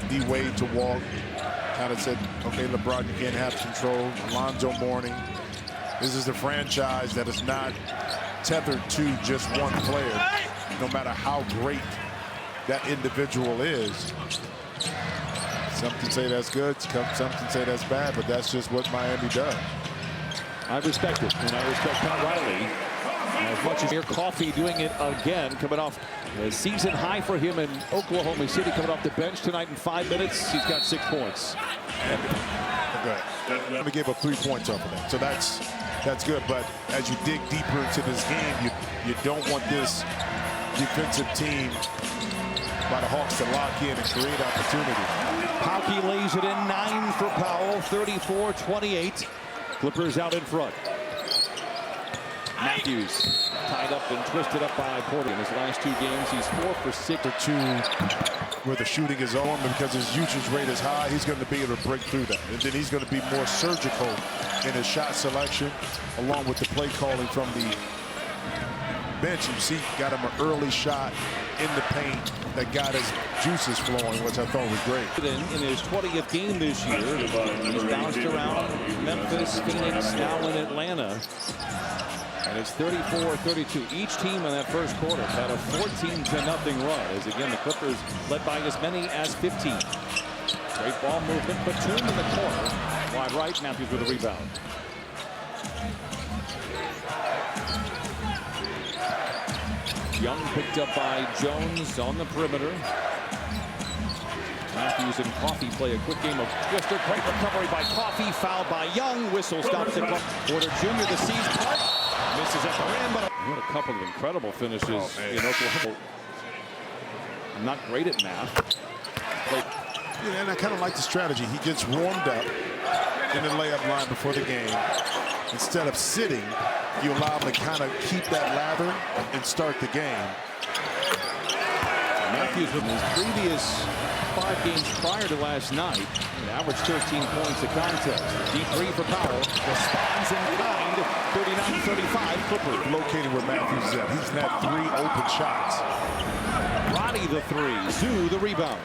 D-Wade to walk. Kind of said, okay, LeBron, you can't have control. Alonzo Mourning. This is a franchise that is not tethered to just one player, no matter how great that individual is. Some can say that's good, some can say that's bad, but that's just what Miami does. I respect it, and I respect Pat Riley as much as Amir Coffey doing it again, coming off a season high for him in Oklahoma City, coming off the bench tonight in 5 minutes. He's got 6 points. I'm going to give up 3 points off of that, so that's good. But as you dig deeper into this game, you don't want this defensive team by the Hawks to lock in and create opportunity. Pauke lays it in, 9 for Powell, 34-28. Clippers out in front. Matthews tied up and twisted up by Porter. In his last 2 games, he's 4 for 6. The 2 where the shooting is on, because his usage rate is high, he's going to be able to break through that. And then he's going to be more surgical in his shot selection, along with the play calling from the bench. You see, got him an early shot in the paint that got his juices flowing, which I thought was great. In his 20th game this year, he's bounced around Memphis, Phoenix, now in Atlanta. And it's 34-32. Each team in that first quarter had a 14-0 run, as again the Clippers led by as many as 15. Great ball movement. Batum in the corner. Wide right, Matthews with a rebound. Young picked up by Jones on the perimeter. Matthews and Coffey play a quick game of twister. Great recovery by Coffey. Fouled by Young. Whistle stops the clock. Porter Jr. the sees putt. Misses at the rim, but what a couple of incredible finishes in Oklahoma. I'm not great at math. Yeah, and I kind of like the strategy. He gets warmed up in the layup line before the game. Instead of sitting, you allow him to kind of keep that lather and start the game. Matthews, with his previous 5 games prior to last night, averaged 13 points a contest. Deep 3 for Powell. Responds in kind. 39-35 Clippers. Located where Matthews is at. He's had 3 open shots. Roddy the 3. Zoo the rebound.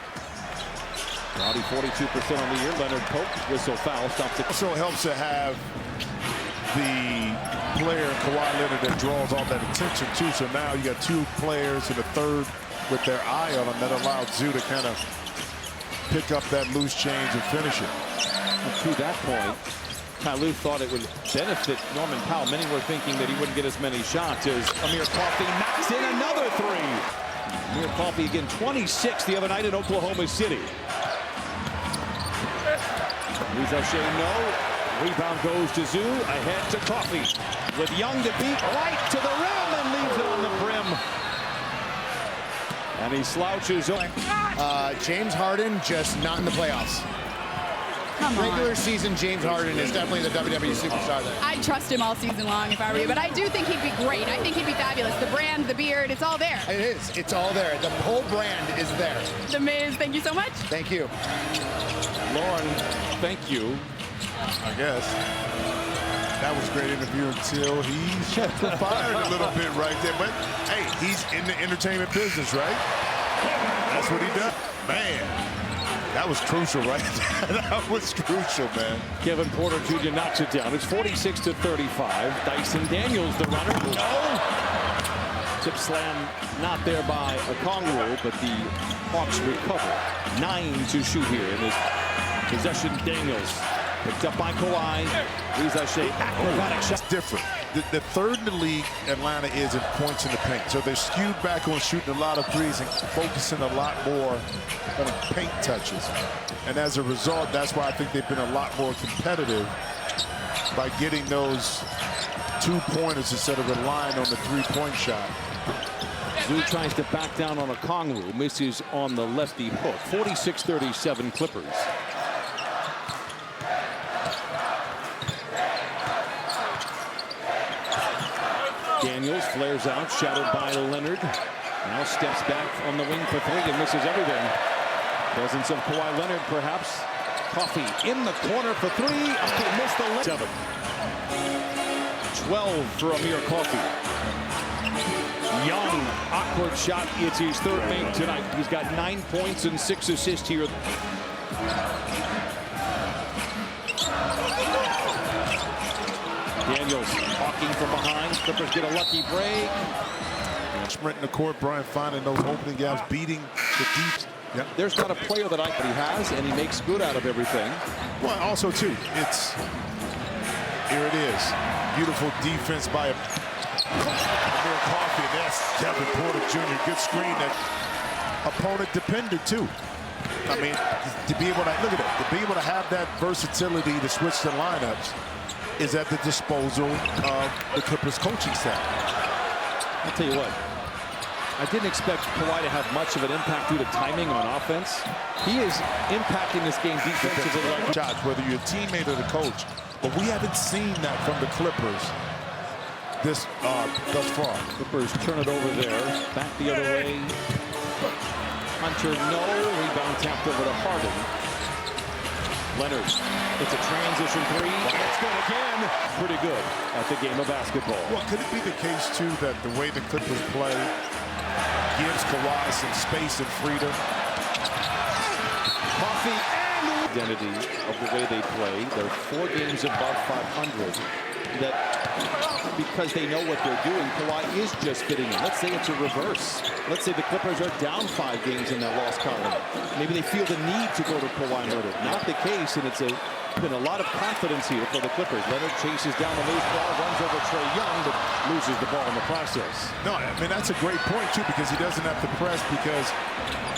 Roddy 42% on the year. Leonard Pope. Whistle foul. Stops it. Also helps to have the player Kawhi Leonard that draws all that attention too. So now you got 2 players and a third with their eye on him. That allowed Zoo to kind of pick up that loose change and finish it. And to that point, Ty Lue thought it would benefit Norman Powell. Many were thinking that he wouldn't get as many shots as Amir Coffey knocks in another 3. Amir Coffey again, 26 the other night in Oklahoma City. Rizache, no. Rebound goes to Zoo. Ahead to Coffey. With Young to beat right to the rim and leaves it on the brim. And he slouches on. James Harden just not in the playoffs. Come on. Regular season James Harden is definitely the WWE superstar there. I'd trust him all season long if I were you, but I do think he'd be great. I think he'd be fabulous. The brand, the beard, it's all there. It is. It's all there. The whole brand is there. The Miz, thank you so much. Thank you. Lauren, thank you. I guess. That was a great interview until he fired a little bit right there. But, hey, he's in the entertainment business, right? That's what he does. Man, that was crucial, right? That was crucial, man. Kevin Porter Jr. knocks it down. It's 46-35. Dyson Daniels, the runner. No! Tip slam not there by Okongwu, but the Hawks recover. 9 to shoot here in this possession. Daniels picked up by Kawhi. Rizache, acrobatic shot. It's different. The third in the league, Atlanta is in points in the paint. So they're skewed back on shooting a lot of threes and focusing a lot more on paint touches. And as a result, that's why I think they've been a lot more competitive by getting those 2-pointers instead of relying on the 3-point shot. Zoo tries to back down on Okongwu. Misses on the lefty hook. 46-37 Clippers. Daniels flares out, shadowed by Leonard. Now steps back on the wing for 3 and misses everything. Presence of Kawhi Leonard, perhaps. Coffey in the corner for 3. Okay, missed the 7. 12 for Amir Coffey. Young, awkward shot. It's his 3rd make tonight. He's got 9 points and 6 assists here. Daniels walking from behind. Clippers get a lucky break. Sprinting the court, Brian finding those opening gaps, beating the deep. Yep. There's not a player that he has, and he makes good out of everything. Well, also, too, here it is. Beautiful defense by Amir Coffey. That's Kevin Porter Jr. Good screen. That opponent depended, too. I mean, to be able to, look at it, to be able to have that versatility to switch the lineups is at the disposal of the Clippers coaching staff. I'll tell you what, I didn't expect Kawhi to have much of an impact due to timing on offense. He is impacting this game defensively. Shots, whether you're a teammate or the coach, but we haven't seen that from the Clippers thus far. Clippers turn it over there, back the other way. Hunter, no. Rebound tapped over to Harden. Leonard, it's a transition three. It's good again. Pretty good at the game of basketball. Well, could it be the case, too, that the way the Clippers play gives Kawhi some space and freedom? Coffey and identity of the way they play. They're 4 games above 500. That because they know what they're doing, Kawhi is just fitting in. Let's say it's a reverse. Let's say the Clippers are down 5 games in that loss column. Maybe they feel the need to go to Kawhi Leonard. Not the case, and it's been a lot of confidence here for the Clippers. Leonard chases down the loose ball, runs over Trae Young, but loses the ball in the process. No, I mean, that's a great point, too, because he doesn't have to press because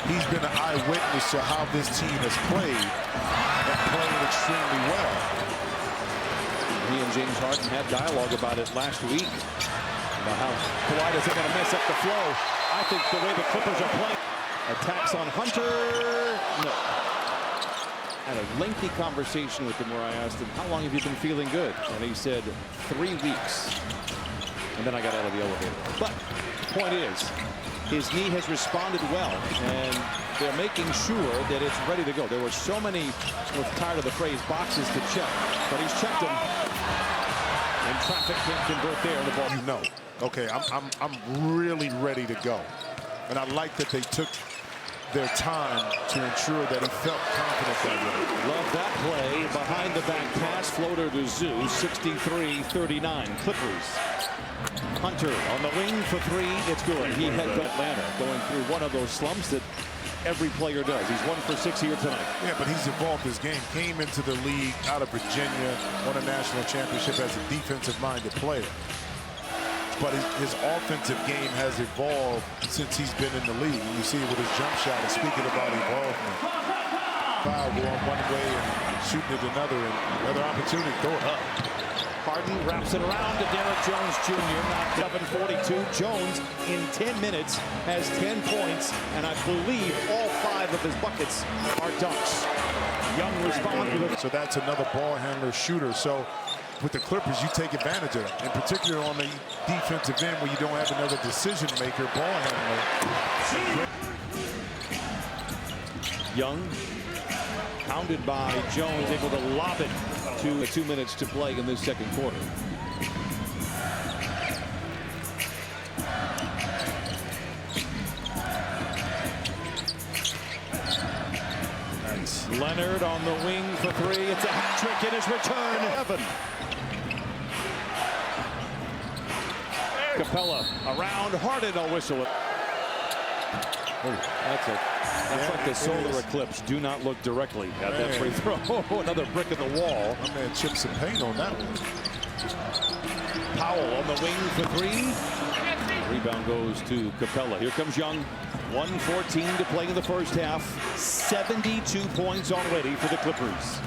he's been an eyewitness to how this team has played and playing extremely well. He and James Harden had dialogue about it last week, about how Kawhi doesn't want to mess up the flow. I think the way the Clippers are playing. Attacks on Hunter. No. Had a lengthy conversation with him where I asked him, how long have you been feeling good? And he said, 3 weeks. And then I got out of the elevator. But point is, his knee has responded well, and they're making sure that it's ready to go. There were so many, we're tired of the phrase, boxes to check, but he's checked them. And traffic can't convert there. The ball. You know, okay, I'm really ready to go. And I like that they took their time to ensure that he felt confident that way. Love that play. Behind the back pass, floater to Zoo, 63-39. Clippers. Hunter on the wing for 3. It's good. He had Atlanta going through one of those slumps that every player does. He's 1 for 6 here tonight. Yeah, but he's evolved his game. Came into the league out of Virginia, won a national championship as a defensive-minded player. But his offensive game has evolved since he's been in the league. You see it with his jump shot. And speaking about evolvement, foul going one way and shooting it another, and another opportunity, throw it up. Harden wraps it around to Derrick Jones Jr. Knocked 7-42. Jones in 10 minutes has 10 points, and I believe all 5 of his buckets are dunks. Young responds with it. So that's another ball handler shooter. So with the Clippers, you take advantage of it, in particular on the defensive end where you don't have another decision maker, ball handler. Young, pounded by Jones, able to lob it to 2 minutes to play in this second quarter. Nice. Leonard on the wing for 3. It's a hat trick in his return. Evan. Capella around. Harden will whistle it. Oh, that's like the solar eclipse. Do not look directly at that free throw. Another brick in the wall. My man chipped some paint on that one. Powell on the wing for 3. Rebound goes to Capella. Here comes Young. 1:14 to play in the first half. 72 points already for the Clippers.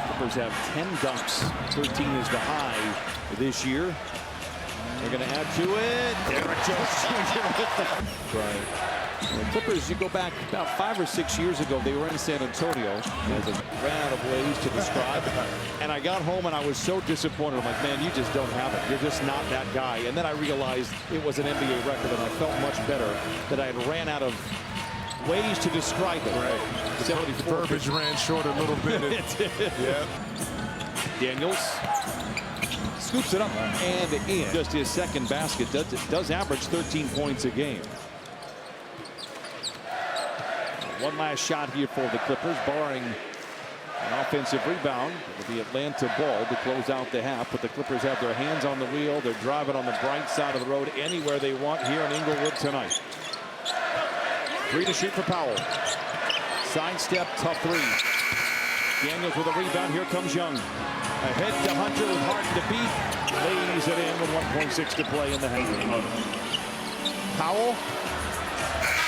Clippers have 10 dunks. 13 is the high this year. They're going to add to it. Derrick Jones Jr. with the right. The Clippers, you go back about 5 or 6 years ago, they were in San Antonio. As a ran out of ways to describe. And I got home and I was so disappointed. I'm like, man, you just don't have it. You're just not that guy. And then I realized it was an NBA record, and I felt much better that I had ran out of ways to describe it. Right. The verbiage ran short a little bit. It did. Yeah. Daniels scoops it up and in. Just his second basket. Does average 13 points a game. One last shot here for the Clippers, barring an offensive rebound with the Atlanta ball to close out the half. But the Clippers have their hands on the wheel. They're driving on the bright side of the road anywhere they want here in Inglewood tonight. 3 to shoot for Powell. Sidestep, tough three. Daniels with a rebound. Here comes Young. Ahead to Hunter with Harden to beat. Lays it in with 1.6 to play in the half. Powell.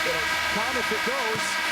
It'll count if it goes.